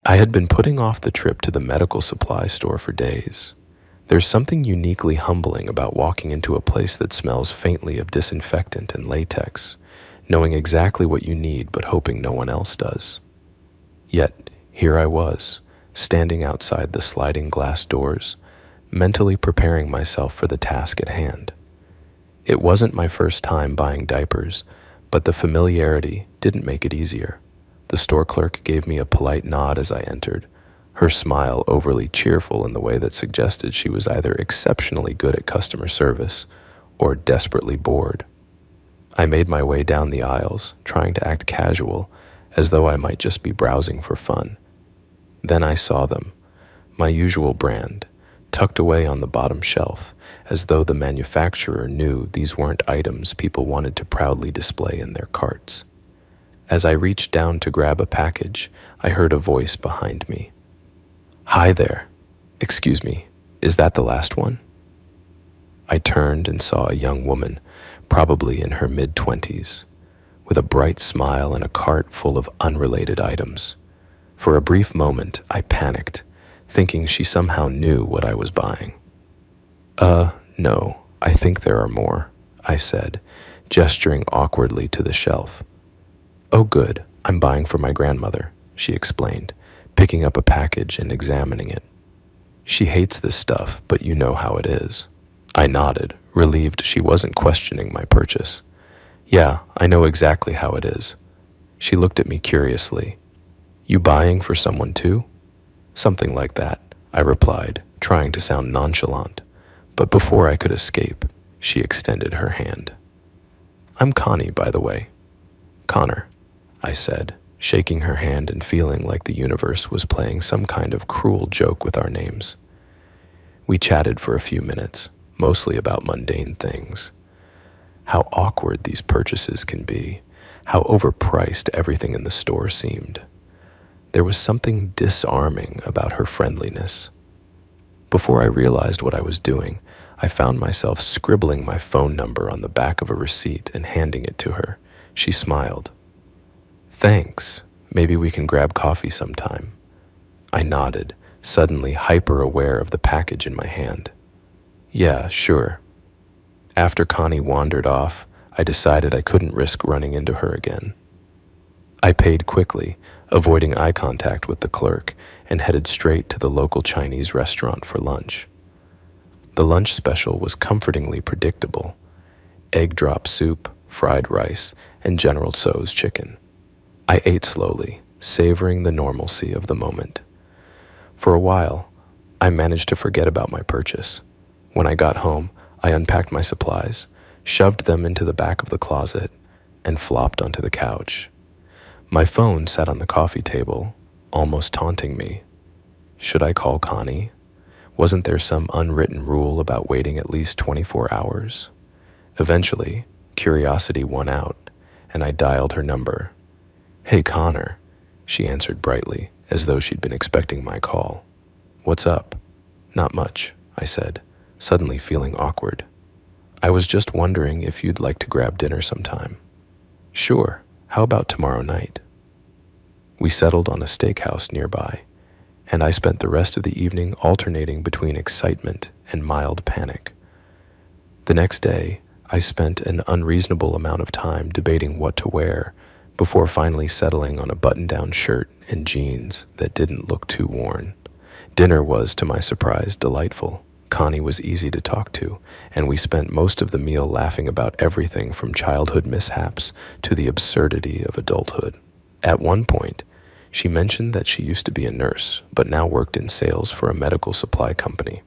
I had been putting off the trip to the medical supply store for days. There's something uniquely humbling about walking into a place that smells faintly of disinfectant and latex, knowing exactly what you need but hoping no one else does. Yet, here I was, standing outside the sliding glass doors, mentally preparing myself for the task at hand. It wasn't my first time buying diapers, but the familiarity didn't make it easier. The store clerk gave me a polite nod as I entered, her smile overly cheerful in the way that suggested she was either exceptionally good at customer service or desperately bored. I made my way down the aisles, trying to act casual, as though I might just be browsing for fun. Then I saw them, my usual brand, tucked away on the bottom shelf, as though the manufacturer knew these weren't items people wanted to proudly display in their carts. As I reached down to grab a package, I heard a voice behind me. "Hi there. Excuse me, is that the last one?" I turned and saw a young woman, probably in her mid-20s, with a bright smile and a cart full of unrelated items. For a brief moment, I panicked, thinking she somehow knew what I was buying. No, I think there are more," I said, gesturing awkwardly to the shelf. "Oh good, I'm buying for my grandmother," she explained, picking up a package and examining it. "She hates this stuff, but you know how it is." I nodded, relieved she wasn't questioning my purchase. "Yeah, I know exactly how it is." She looked at me curiously. "You buying for someone too?" "Something like that," I replied, trying to sound nonchalant. But before I could escape, she extended her hand. "I'm Connie, by the way." "Connor," I said, shaking her hand and feeling like the universe was playing some kind of cruel joke with our names. We chatted for a few minutes, mostly about mundane things. How awkward these purchases can be, how overpriced everything in the store seemed. There was something disarming about her friendliness. Before I realized what I was doing, I found myself scribbling my phone number on the back of a receipt and handing it to her. She smiled. "Thanks. Maybe we can grab coffee sometime." I nodded, suddenly hyper-aware of the package in my hand. "Yeah, sure." After Connie wandered off, I decided I couldn't risk running into her again. I paid quickly, avoiding eye contact with the clerk, and headed straight to the local Chinese restaurant for lunch. The lunch special was comfortingly predictable: egg drop soup, fried rice, and General Tso's chicken. I ate slowly, savoring the normalcy of the moment. For a while, I managed to forget about my purchase. When I got home, I unpacked my supplies, shoved them into the back of the closet, and flopped onto the couch. My phone sat on the coffee table, almost taunting me. Should I call Connie? Wasn't there some unwritten rule about waiting at least 24 hours? Eventually, curiosity won out, and I dialed her number. "Hey, Connor," she answered brightly, as though she'd been expecting my call. "What's up?" "Not much," I said, suddenly feeling awkward. "I was just wondering if you'd like to grab dinner sometime." "Sure, how about tomorrow night?" We settled on a steakhouse nearby, and I spent the rest of the evening alternating between excitement and mild panic. The next day, I spent an unreasonable amount of time debating what to wear before finally settling on a button-down shirt and jeans that didn't look too worn. Dinner was, to my surprise, delightful. Connie was easy to talk to, and we spent most of the meal laughing about everything from childhood mishaps to the absurdity of adulthood. At one point, she mentioned that she used to be a nurse, but now worked in sales for a medical supply company.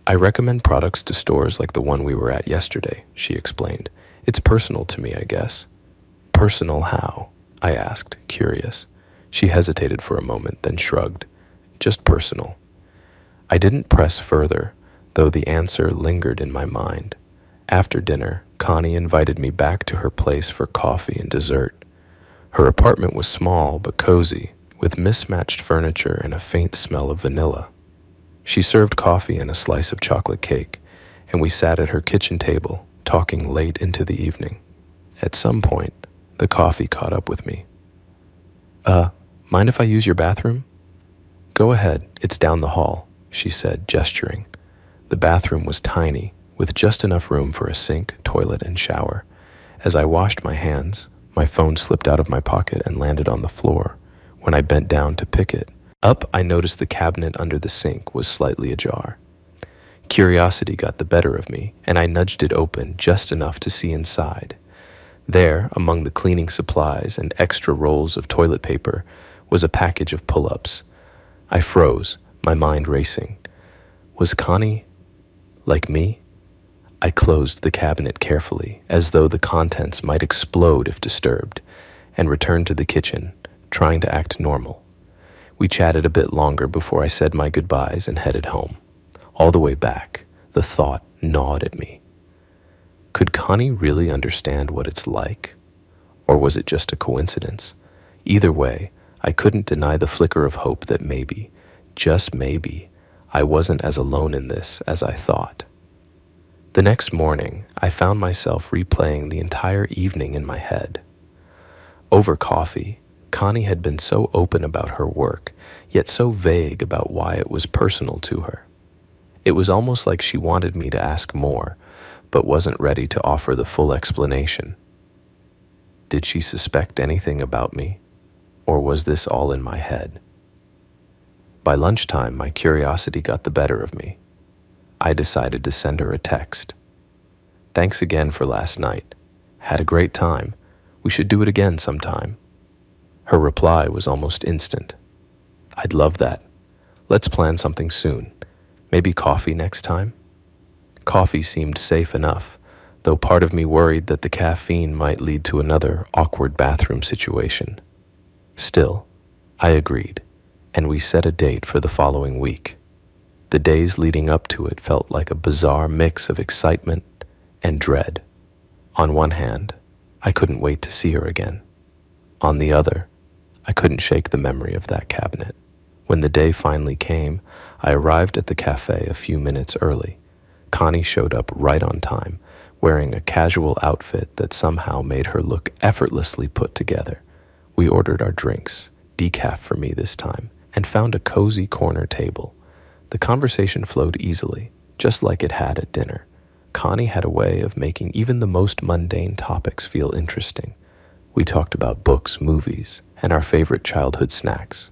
"I recommend products to stores like the one we were at yesterday," she explained. "It's personal to me, I guess." "Personal how?" I asked, curious. She hesitated for a moment, then shrugged. "Just personal." I didn't press further, though the answer lingered in my mind. After dinner, Connie invited me back to her place for coffee and dessert. Her apartment was small but cozy, with mismatched furniture and a faint smell of vanilla. She served coffee and a slice of chocolate cake, and we sat at her kitchen table, talking late into the evening. At some point, the coffee caught up with me. Mind if I use your bathroom?" Go ahead, it's down the hall, she said, gesturing. The bathroom was tiny, with just enough room for a sink, toilet, and shower. As I washed my hands, my phone slipped out of my pocket and landed on the floor. When I bent down to pick it up, I noticed the cabinet under the sink was slightly ajar. Curiosity got the better of me, and I nudged it open just enough to see inside. There, among the cleaning supplies and extra rolls of toilet paper, was a package of pull-ups. I froze, my mind racing. Was Connie like me? I closed the cabinet carefully, as though the contents might explode if disturbed, and returned to the kitchen, trying to act normal. We chatted a bit longer before I said my goodbyes and headed home. All the way back, the thought gnawed at me. Could Connie really understand what it's like? Or was it just a coincidence? Either way, I couldn't deny the flicker of hope that maybe, just maybe, I wasn't as alone in this as I thought. The next morning, I found myself replaying the entire evening in my head. Over coffee, Connie had been so open about her work, yet so vague about why it was personal to her. It was almost like she wanted me to ask more, but wasn't ready to offer the full explanation. Did she suspect anything about me, or was this all in my head? By lunchtime, my curiosity got the better of me. I decided to send her a text. Thanks again for last night. Had a great time. We should do it again sometime. Her reply was almost instant. I'd love that. Let's plan something soon. Maybe coffee next time? Coffee seemed safe enough, though part of me worried that the caffeine might lead to another awkward bathroom situation. Still, I agreed, and we set a date for the following week. The days leading up to it felt like a bizarre mix of excitement and dread. On one hand, I couldn't wait to see her again. On the other, I couldn't shake the memory of that cabinet. When the day finally came, I arrived at the cafe a few minutes early. Connie showed up right on time, wearing a casual outfit that somehow made her look effortlessly put together. We ordered our drinks, decaf for me this time, and found a cozy corner table. The conversation flowed easily, just like it had at dinner. Connie had a way of making even the most mundane topics feel interesting. We talked about books, movies, and our favorite childhood snacks.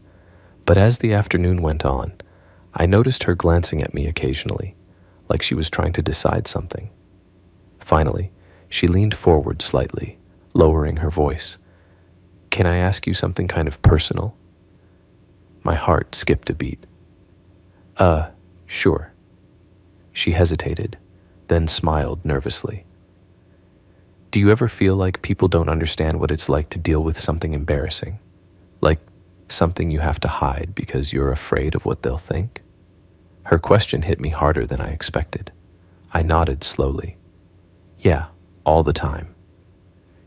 But as the afternoon went on, I noticed her glancing at me occasionally, like she was trying to decide something. Finally, she leaned forward slightly, lowering her voice. Can I ask you something kind of personal? My heart skipped a beat. Sure. She hesitated, then smiled nervously. Do you ever feel like people don't understand what it's like to deal with something embarrassing? Like something you have to hide because you're afraid of what they'll think? Her question hit me harder than I expected. I nodded slowly. Yeah, all the time.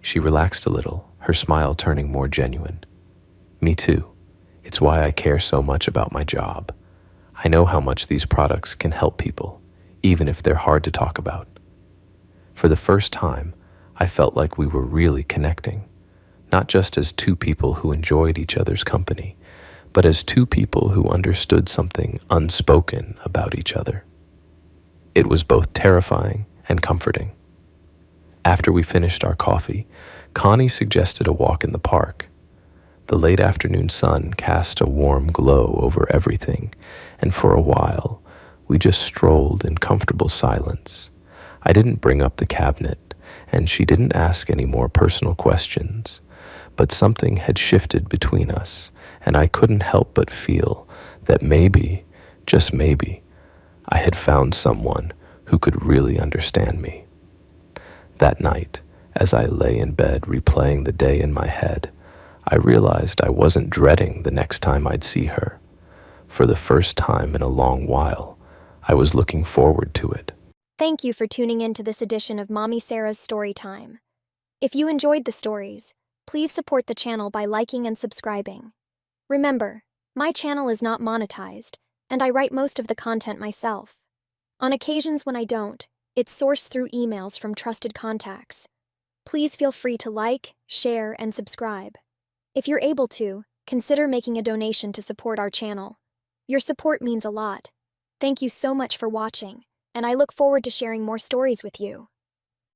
She relaxed a little, her smile turning more genuine. Me too. It's why I care so much about my job. I know how much these products can help people, even if they're hard to talk about. For the first time, I felt like we were really connecting, not just as two people who enjoyed each other's company, but as two people who understood something unspoken about each other. It was both terrifying and comforting. After we finished our coffee, Connie suggested a walk in the park. The late afternoon sun cast a warm glow over everything, and for a while, we just strolled in comfortable silence. I didn't bring up the cabinet, and she didn't ask any more personal questions, but something had shifted between us, and I couldn't help but feel that maybe, just maybe, I had found someone who could really understand me. That night, as I lay in bed replaying the day in my head, I realized I wasn't dreading the next time I'd see her. For the first time in a long while, I was looking forward to it. Thank you for tuning in to this edition of Mommy Sarah's Story Time. If you enjoyed the stories, please support the channel by liking and subscribing. Remember, my channel is not monetized, and I write most of the content myself. On occasions when I don't, it's sourced through emails from trusted contacts. Please feel free to like, share, and subscribe. If you're able to, consider making a donation to support our channel. Your support means a lot. Thank you so much for watching, and I look forward to sharing more stories with you.